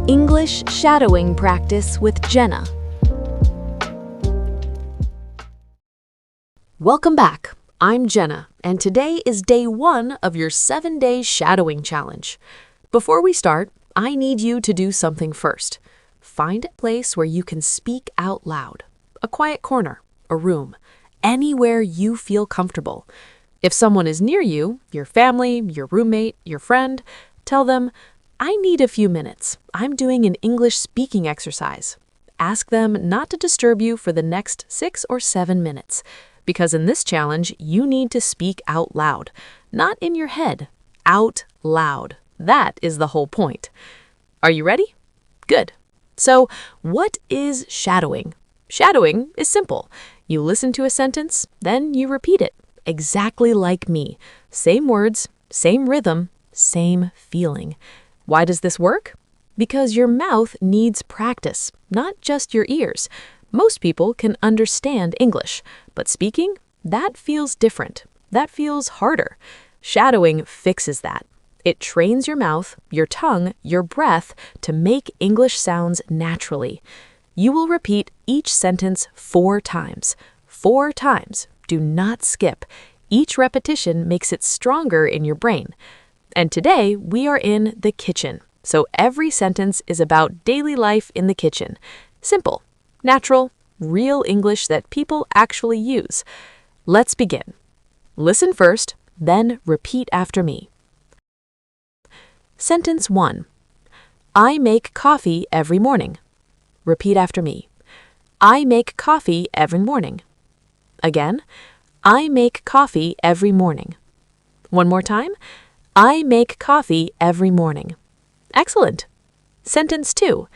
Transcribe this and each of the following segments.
English shadowing practice with Jenna. Welcome back. I'm Jenna, and today is day 1 of your 7-day shadowing challenge. Before we start, I need you to do something first. Find a place where you can speak out loud. A quiet corner, a room, anywhere you feel comfortable. If someone is near you, your family, your roommate, your friend, tell them, I need a few minutes. I'm doing an English speaking exercise. Ask them not to disturb you for the next 6 or 7 minutes, because in this challenge, you need to speak out loud, not in your head, out loud. That is the whole point. Are you ready? Good. So, what is shadowing? Shadowing is simple. You listen to a sentence, then you repeat it, exactly like me. Same words, same rhythm, same feeling. Why does this work? Because your mouth needs practice, not just your ears. Most people can understand English, but speaking, that feels different. That feels harder. Shadowing fixes that. It trains your mouth, your tongue, your breath to make English sounds naturally. You will repeat each sentence 4 times. 4 times. Do not skip. Each repetition makes it stronger in your brain. And today, we are in the kitchen. So every sentence is about daily life in the kitchen. Simple, natural, real English that people actually use. Let's begin. Listen first, then repeat after me. Sentence 1. I make coffee every morning. Repeat after me. I make coffee every morning. Again, I make coffee every morning. One more time. I make coffee every morning. Excellent. Sentence 2.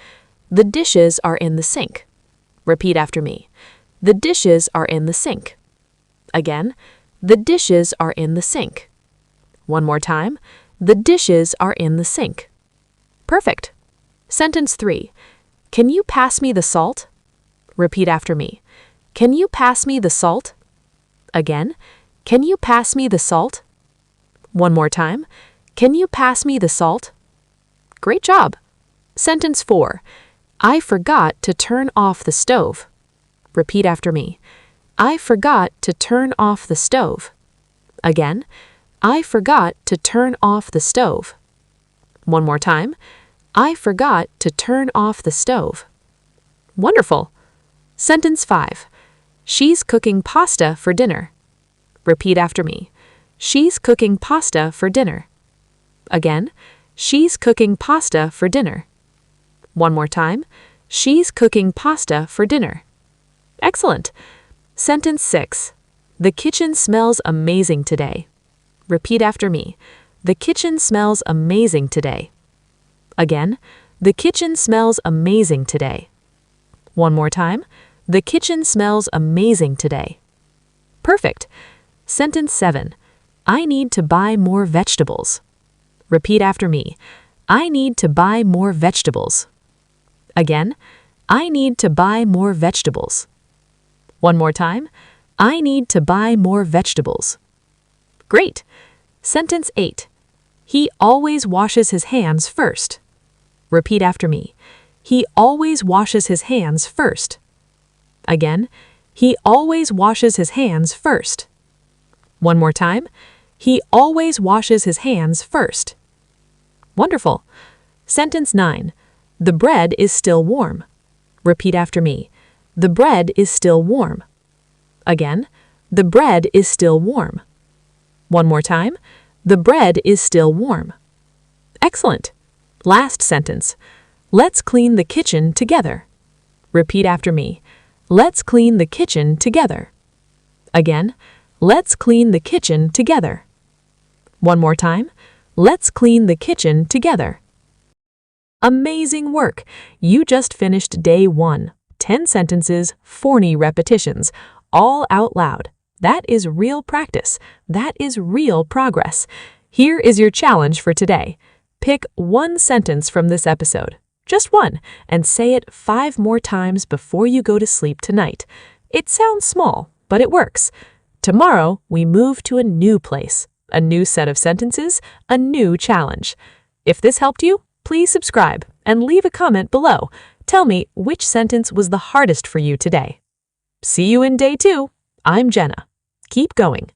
The dishes are in the sink. Repeat after me. The dishes are in the sink. Again, the dishes are in the sink. One more time. The dishes are in the sink. Perfect. Sentence 3. Can you pass me the salt? Repeat after me. Can you pass me the salt? Again, can you pass me the salt? One more time. Can you pass me the salt? Great job. Sentence 4. I forgot to turn off the stove. Repeat after me. I forgot to turn off the stove. Again, I forgot to turn off the stove. One more time. I forgot to turn off the stove. Wonderful. Sentence 5. She's cooking pasta for dinner. Repeat after me. She's cooking pasta for dinner. Again, she's cooking pasta for dinner. One more time. She's cooking pasta for dinner. Excellent. Sentence 6. The kitchen smells amazing today. Repeat after me. The kitchen smells amazing today. Again, the kitchen smells amazing today. One more time. The kitchen smells amazing today. Perfect. Sentence 7. I need to buy more vegetables. Repeat after me. I need to buy more vegetables. Again, I need to buy more vegetables. One more time. I need to buy more vegetables. Great. Sentence 8. He always washes his hands first. Repeat after me. He always washes his hands first. Again, he always washes his hands first. One more time. He always washes his hands first. Wonderful. Sentence 9. The bread is still warm. Repeat after me. The bread is still warm. Again, the bread is still warm. One more time. The bread is still warm. Excellent. Last sentence. Let's clean the kitchen together. Repeat after me. Let's clean the kitchen together. Again, let's clean the kitchen together. One more time. Let's clean the kitchen together. Amazing work! You just finished day 1. 10 sentences, 40 repetitions, all out loud. That is real practice. That is real progress. Here is your challenge for today. Pick one sentence from this episode, just one, and say it 5 more times before you go to sleep tonight. It sounds small, but it works. Tomorrow, we move to a new place, a new set of sentences, a new challenge. If this helped you, please subscribe and leave a comment below. Tell me which sentence was the hardest for you today. See you in day 2. I'm Jenna. Keep going.